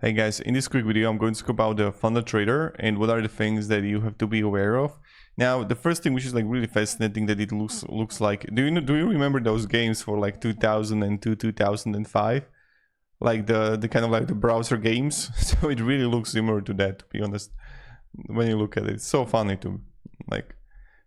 Hey guys, in this quick video I'm going to talk about the funnel trader and what are the things that you have to be aware of. Now the first thing which is like really fascinating that it looks like, do you remember those games for like 2002 2005, like the kind of like the browser games? So it really looks similar to that, to be honest. When you look at it, it's so funny to like.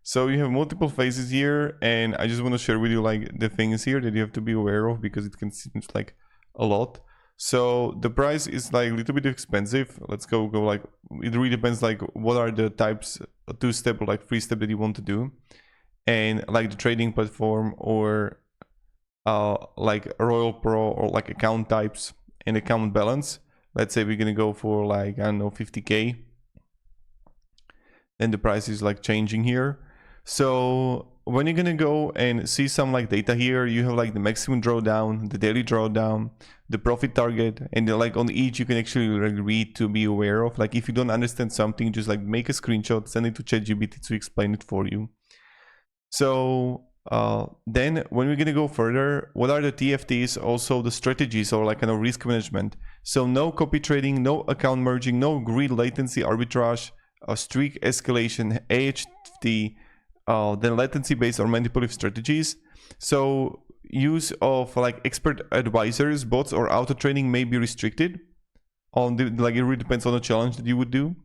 So you have multiple phases here, and I just want to share with you like the things here that you have to be aware of, because it can seem like a lot. So the price is like a little bit expensive. Let's go like, it really depends like what are the types, two-step or like three-step that you want to do, and like the trading platform or like Royal Pro or like account types and account balance. Let's say we're gonna go for like, I don't know, 50k, and the price is like changing here. So when you're gonna go and see some like data here, you have like the maximum drawdown, the daily drawdown, the profit target, and like on each you can actually like read to be aware of. Like if you don't understand something, just like make a screenshot, send it to ChatGPT to explain it for you. So then when we're gonna go further, what are the TFTs? Also the strategies or like kind of risk management. So no copy trading, no account merging, no grid latency arbitrage, streak escalation, AHT, then latency-based or manipulative strategies. So use of like expert advisors, bots, or auto trading may be restricted. Like it really depends on the challenge that you would do.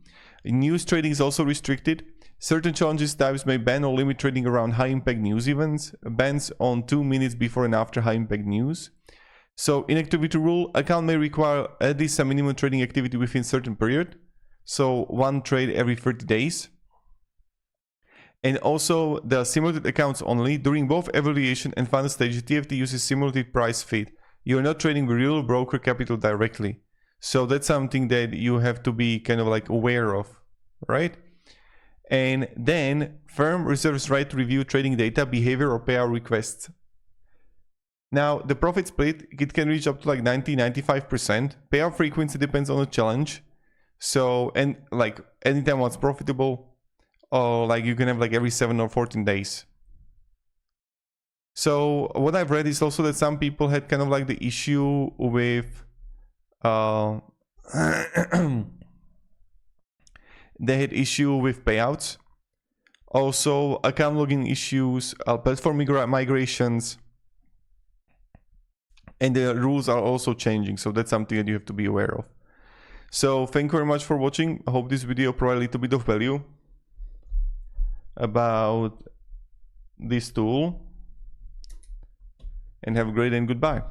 News trading is also restricted. Certain challenges types may ban or limit trading around high-impact news events. Bans on 2 minutes before and after high-impact news. So inactivity rule: account may require at least a minimum trading activity within certain period. So one trade every 30 days. And also the simulated accounts only. During both evaluation and final stage, TFT uses simulated price feed. You're not trading with real broker capital directly. So that's something that you have to be kind of like aware of, right? And then firm reserves right to review trading data, behavior, or payout requests. Now the profit split, it can reach up to like 90-95%. Payout frequency depends on the challenge. So, and like anytime what's profitable, or like you can have like every 7 or 14 days. So what I've read is also that some people had kind of like the issue with they had issue with payouts, also account logging issues, platform migrations, and the rules are also changing. So that's something that you have to be aware of. So thank you very much for watching. I hope this video provided a little bit of value about this tool, and have a great day and goodbye.